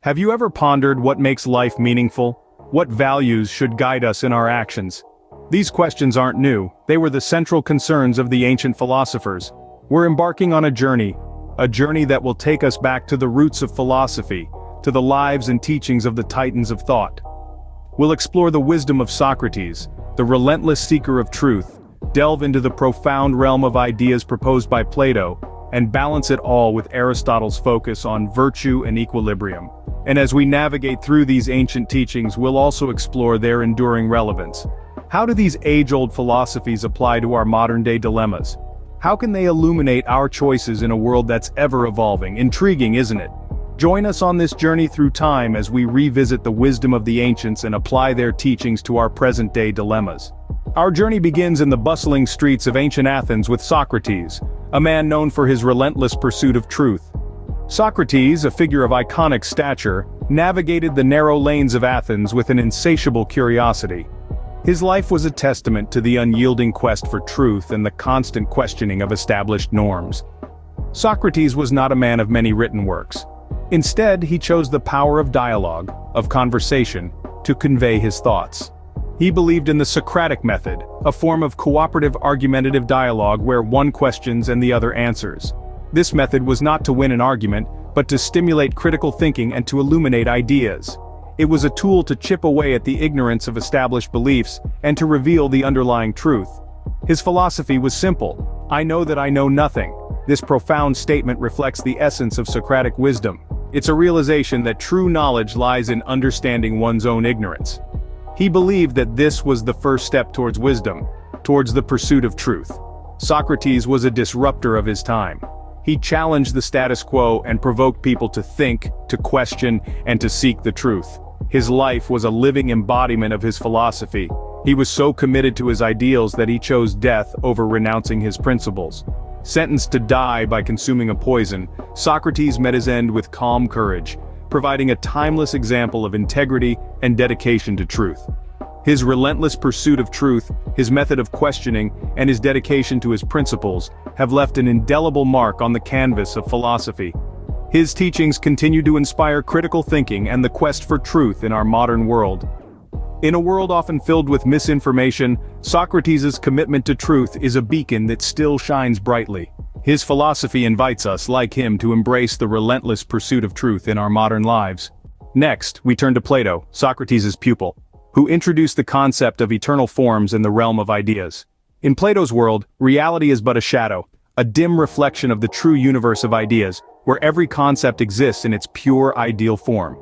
Have you ever pondered what makes life meaningful? What values should guide us in our actions? These questions aren't new, they were the central concerns of the ancient philosophers. We're embarking on a journey that will take us back to the roots of philosophy, to the lives and teachings of the titans of thought. We'll explore the wisdom of Socrates, the relentless seeker of truth, delve into the profound realm of ideas proposed by Plato, and balance it all with Aristotle's focus on virtue and equilibrium. And as we navigate through these ancient teachings, we'll also explore their enduring relevance. How do these age-old philosophies apply to our modern-day dilemmas? How can they illuminate our choices in a world that's ever-evolving? Intriguing, isn't it? Join us on this journey through time as we revisit the wisdom of the ancients and apply their teachings to our present-day dilemmas. Our journey begins in the bustling streets of ancient Athens with Socrates, a man known for his relentless pursuit of truth. Socrates, a figure of iconic stature, navigated the narrow lanes of Athens with an insatiable curiosity. His life was a testament to the unyielding quest for truth and the constant questioning of established norms. Socrates was not a man of many written works. Instead, he chose the power of dialogue, of conversation, to convey his thoughts. He believed in the Socratic method, a form of cooperative argumentative dialogue where one questions and the other answers. This method was not to win an argument, but to stimulate critical thinking and to illuminate ideas. It was a tool to chip away at the ignorance of established beliefs and to reveal the underlying truth. His philosophy was simple: I know that I know nothing. This profound statement reflects the essence of Socratic wisdom. It's a realization that true knowledge lies in understanding one's own ignorance. He believed that this was the first step towards wisdom, towards the pursuit of truth. Socrates was a disruptor of his time. He challenged the status quo and provoked people to think, to question, and to seek the truth. His life was a living embodiment of his philosophy. He was so committed to his ideals that he chose death over renouncing his principles. Sentenced to die by consuming a poison, Socrates met his end with calm courage, providing a timeless example of integrity and dedication to truth. His relentless pursuit of truth, his method of questioning, and his dedication to his principles have left an indelible mark on the canvas of philosophy. His teachings continue to inspire critical thinking and the quest for truth in our modern world. In a world often filled with misinformation, Socrates' commitment to truth is a beacon that still shines brightly. His philosophy invites us, like him, to embrace the relentless pursuit of truth in our modern lives. Next, we turn to Plato, Socrates' pupil, who introduced the concept of eternal forms in the realm of ideas. In Plato's world, reality is but a shadow, a dim reflection of the true universe of ideas, where every concept exists in its pure ideal form.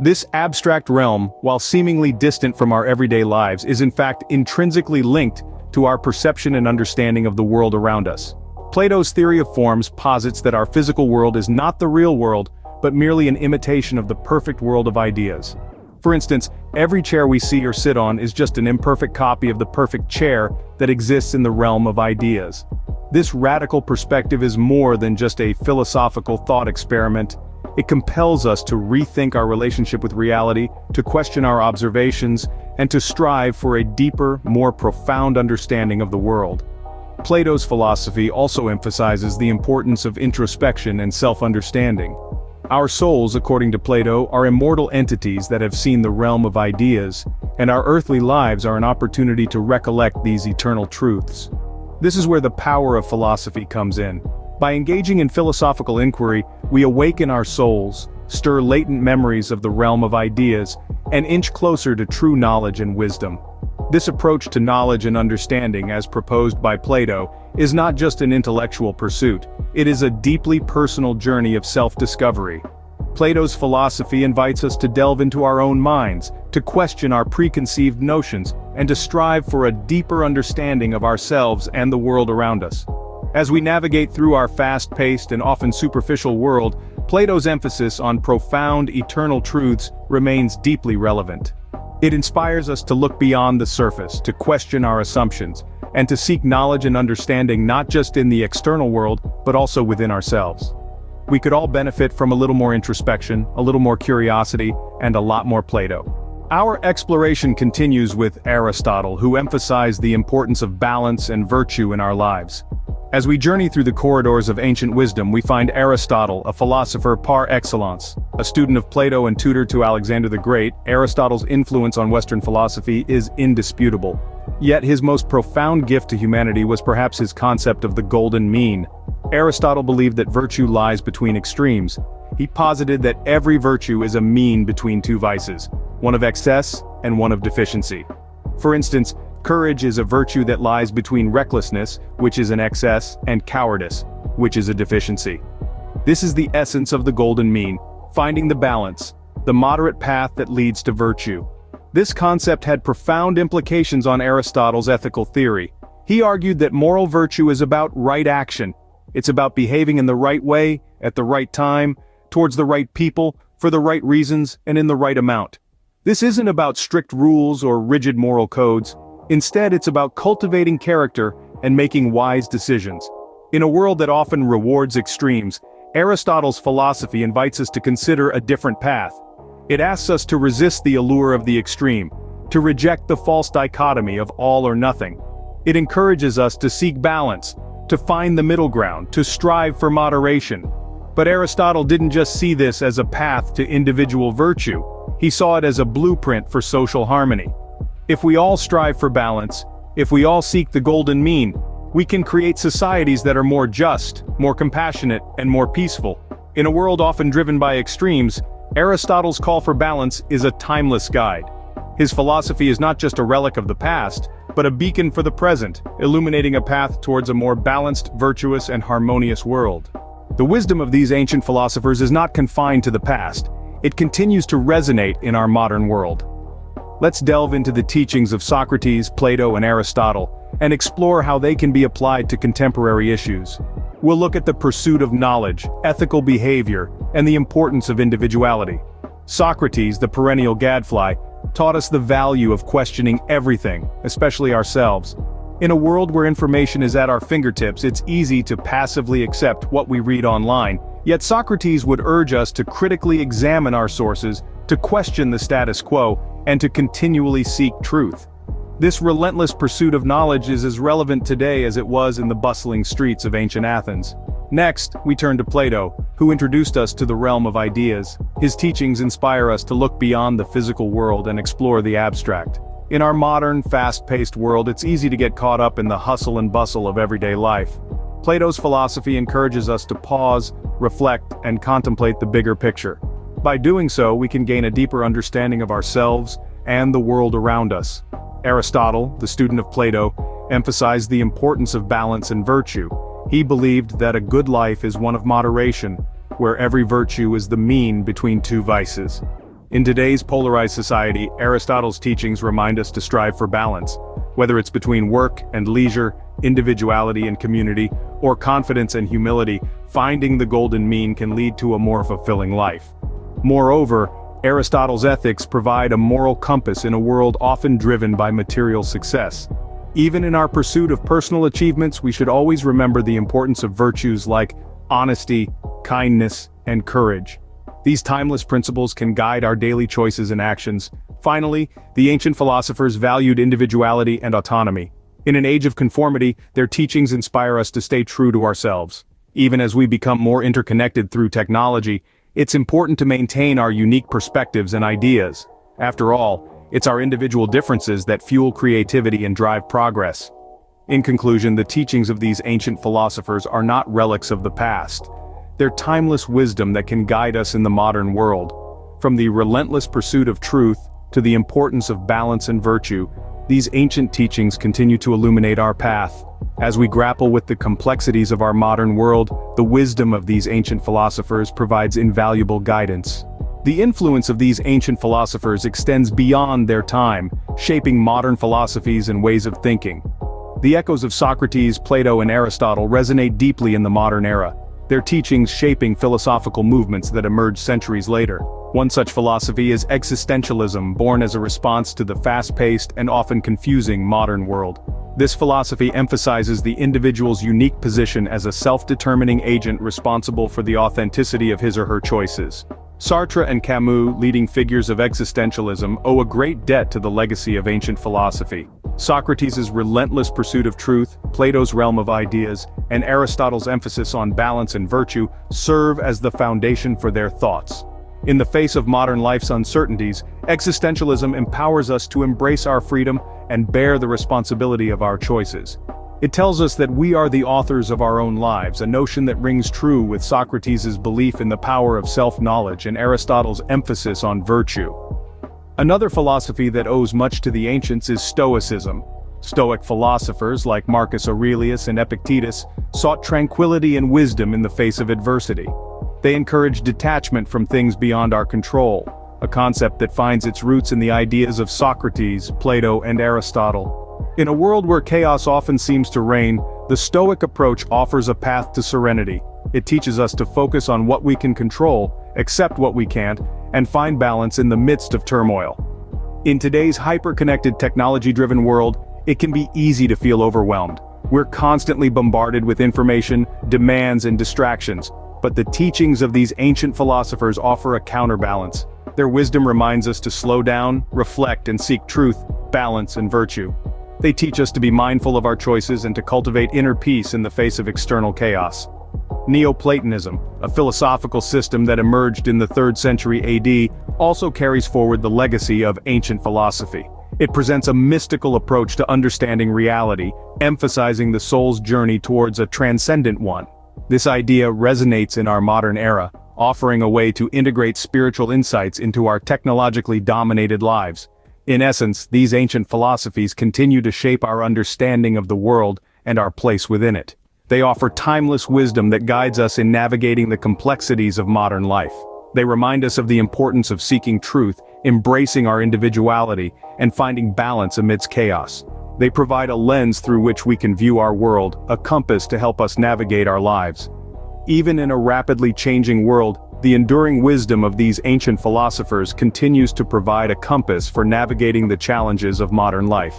This abstract realm, while seemingly distant from our everyday lives, is in fact intrinsically linked to our perception and understanding of the world around us. Plato's theory of forms posits that our physical world is not the real world, but merely an imitation of the perfect world of ideas. For instance, every chair we see or sit on is just an imperfect copy of the perfect chair that exists in the realm of ideas. This radical perspective is more than just a philosophical thought experiment. It compels us to rethink our relationship with reality, to question our observations, and to strive for a deeper, more profound understanding of the world. Plato's philosophy also emphasizes the importance of introspection and self-understanding. Our souls, according to Plato, are immortal entities that have seen the realm of ideas, and our earthly lives are an opportunity to recollect these eternal truths. This is where the power of philosophy comes in. By engaging in philosophical inquiry, we awaken our souls, stir latent memories of the realm of ideas, and inch closer to true knowledge and wisdom. This approach to knowledge and understanding, as proposed by Plato, is not just an intellectual pursuit, it is a deeply personal journey of self-discovery. Plato's philosophy invites us to delve into our own minds, to question our preconceived notions, and to strive for a deeper understanding of ourselves and the world around us. As we navigate through our fast-paced and often superficial world, Plato's emphasis on profound, eternal truths remains deeply relevant. It inspires us to look beyond the surface, to question our assumptions, and to seek knowledge and understanding not just in the external world, but also within ourselves. We could all benefit from a little more introspection, a little more curiosity, and a lot more Plato. Our exploration continues with Aristotle, who emphasized the importance of balance and virtue in our lives. As we journey through the corridors of ancient wisdom, we find Aristotle, a philosopher par excellence. A student of Plato and tutor to Alexander the Great, Aristotle's influence on Western philosophy is indisputable. Yet his most profound gift to humanity was perhaps his concept of the golden mean. Aristotle believed that virtue lies between extremes. He posited that every virtue is a mean between two vices, one of excess and one of deficiency. For instance, courage is a virtue that lies between recklessness, which is an excess, and cowardice, which is a deficiency. This is the essence of the golden mean, finding the balance, the moderate path that leads to virtue. This concept had profound implications on Aristotle's ethical theory. He argued that moral virtue is about right action. It's about behaving in the right way, at the right time, towards the right people, for the right reasons, and in the right amount. This isn't about strict rules or rigid moral codes. Instead, it's about cultivating character and making wise decisions. In a world that often rewards extremes, Aristotle's philosophy invites us to consider a different path. It asks us to resist the allure of the extreme, to reject the false dichotomy of all or nothing. It encourages us to seek balance, to find the middle ground, to strive for moderation. But Aristotle didn't just see this as a path to individual virtue. He saw it as a blueprint for social harmony. If we all strive for balance, if we all seek the golden mean, we can create societies that are more just, more compassionate, and more peaceful. In a world often driven by extremes, Aristotle's call for balance is a timeless guide. His philosophy is not just a relic of the past, but a beacon for the present, illuminating a path towards a more balanced, virtuous, and harmonious world. The wisdom of these ancient philosophers is not confined to the past. It continues to resonate in our modern world. Let's delve into the teachings of Socrates, Plato, and Aristotle, and explore how they can be applied to contemporary issues. We'll look at the pursuit of knowledge, ethical behavior, and the importance of individuality. Socrates, the perennial gadfly, taught us the value of questioning everything, especially ourselves. In a world where information is at our fingertips, it's easy to passively accept what we read online. Yet Socrates would urge us to critically examine our sources, to question the status quo, and to continually seek truth. This relentless pursuit of knowledge is as relevant today as it was in the bustling streets of ancient Athens. Next, we turn to Plato, who introduced us to the realm of ideas. His teachings inspire us to look beyond the physical world and explore the abstract. In our modern, fast-paced world, it's easy to get caught up in the hustle and bustle of everyday life. Plato's philosophy encourages us to pause, reflect, and contemplate the bigger picture. By doing so, we can gain a deeper understanding of ourselves and the world around us. Aristotle, the student of Plato, emphasized the importance of balance and virtue. He believed that a good life is one of moderation, where every virtue is the mean between two vices. In today's polarized society, Aristotle's teachings remind us to strive for balance. Whether it's between work and leisure, individuality and community, or confidence and humility, finding the golden mean can lead to a more fulfilling life. Moreover, Aristotle's ethics provide a moral compass in a world often driven by material success. Even in our pursuit of personal achievements, we should always remember the importance of virtues like honesty, kindness, and courage. These timeless principles can guide our daily choices and actions. Finally, the ancient philosophers valued individuality and autonomy. In an age of conformity, their teachings inspire us to stay true to ourselves. Even as we become more interconnected through technology, it's important to maintain our unique perspectives and ideas. After all, it's our individual differences that fuel creativity and drive progress. In conclusion, the teachings of these ancient philosophers are not relics of the past. They're timeless wisdom that can guide us in the modern world. From the relentless pursuit of truth to the importance of balance and virtue, these ancient teachings continue to illuminate our path. As we grapple with the complexities of our modern world, the wisdom of these ancient philosophers provides invaluable guidance. The influence of these ancient philosophers extends beyond their time, shaping modern philosophies and ways of thinking. The echoes of Socrates, Plato, and Aristotle resonate deeply in the modern era, their teachings shaping philosophical movements that emerged centuries later. One such philosophy is existentialism, born as a response to the fast-paced and often confusing modern world. This philosophy emphasizes the individual's unique position as a self-determining agent responsible for the authenticity of his or her choices. Sartre and Camus, leading figures of existentialism, owe a great debt to the legacy of ancient philosophy. Socrates' relentless pursuit of truth, Plato's realm of ideas, and Aristotle's emphasis on balance and virtue serve as the foundation for their thoughts. In the face of modern life's uncertainties, existentialism empowers us to embrace our freedom and bear the responsibility of our choices. It tells us that we are the authors of our own lives, a notion that rings true with Socrates' belief in the power of self-knowledge and Aristotle's emphasis on virtue. Another philosophy that owes much to the ancients is Stoicism. Stoic philosophers like Marcus Aurelius and Epictetus sought tranquility and wisdom in the face of adversity. They encouraged detachment from things beyond our control, a concept that finds its roots in the ideas of Socrates, Plato, and Aristotle. In a world where chaos often seems to reign, the Stoic approach offers a path to serenity. It teaches us to focus on what we can control, accept what we can't, and find balance in the midst of turmoil. In today's hyper-connected technology-driven world, it can be easy to feel overwhelmed. We're constantly bombarded with information, demands, and distractions, but the teachings of these ancient philosophers offer a counterbalance. Their wisdom reminds us to slow down, reflect, and seek truth, balance, and virtue. They teach us to be mindful of our choices and to cultivate inner peace in the face of external chaos. Neoplatonism, a philosophical system that emerged in the 3rd century AD, also carries forward the legacy of ancient philosophy. It presents a mystical approach to understanding reality, emphasizing the soul's journey towards a transcendent one. This idea resonates in our modern era, offering a way to integrate spiritual insights into our technologically dominated lives. In essence, these ancient philosophies continue to shape our understanding of the world and our place within it. They offer timeless wisdom that guides us in navigating the complexities of modern life. They remind us of the importance of seeking truth, embracing our individuality, and finding balance amidst chaos. They provide a lens through which we can view our world, a compass to help us navigate our lives. Even in a rapidly changing world, the enduring wisdom of these ancient philosophers continues to provide a compass for navigating the challenges of modern life.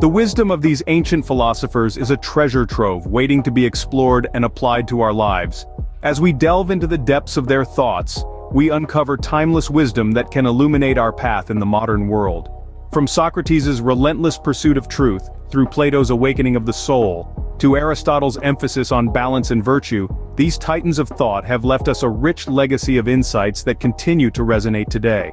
The wisdom of these ancient philosophers is a treasure trove waiting to be explored and applied to our lives. As we delve into the depths of their thoughts, we uncover timeless wisdom that can illuminate our path in the modern world. From Socrates' relentless pursuit of truth, through Plato's awakening of the soul, to Aristotle's emphasis on balance and virtue, these titans of thought have left us a rich legacy of insights that continue to resonate today.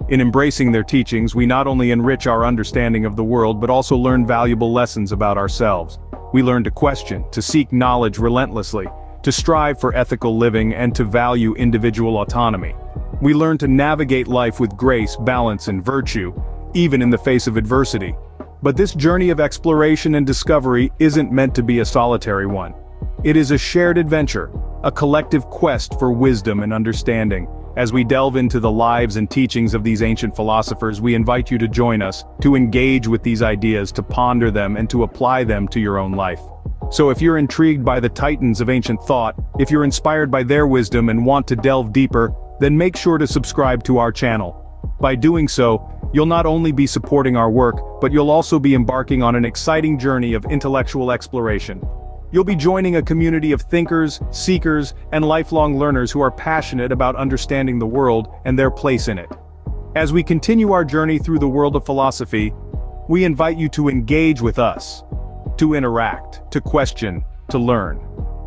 In embracing their teachings, we not only enrich our understanding of the world but also learn valuable lessons about ourselves. We learn to question, to seek knowledge relentlessly, to strive for ethical living, and to value individual autonomy. We learn to navigate life with grace, balance, and virtue, even in the face of adversity. But this journey of exploration and discovery isn't meant to be a solitary one. It is a shared adventure, a collective quest for wisdom and understanding. As we delve into the lives and teachings of these ancient philosophers, we invite you to join us, to engage with these ideas, to ponder them, and to apply them to your own life. So if you're intrigued by the titans of ancient thought, if you're inspired by their wisdom and want to delve deeper, then make sure to subscribe to our channel. By doing so, you'll not only be supporting our work, but you'll also be embarking on an exciting journey of intellectual exploration. You'll be joining a community of thinkers, seekers, and lifelong learners who are passionate about understanding the world and their place in it. As we continue our journey through the world of philosophy, we invite you to engage with us, to interact, to question, to learn.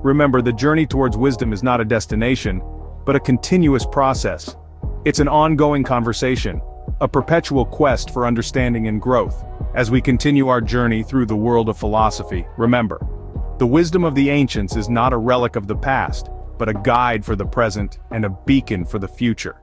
Remember, the journey towards wisdom is not a destination, but a continuous process. It's an ongoing conversation, a perpetual quest for understanding and growth. As we continue our journey through the world of philosophy, remember, the wisdom of the ancients is not a relic of the past, but a guide for the present and a beacon for the future.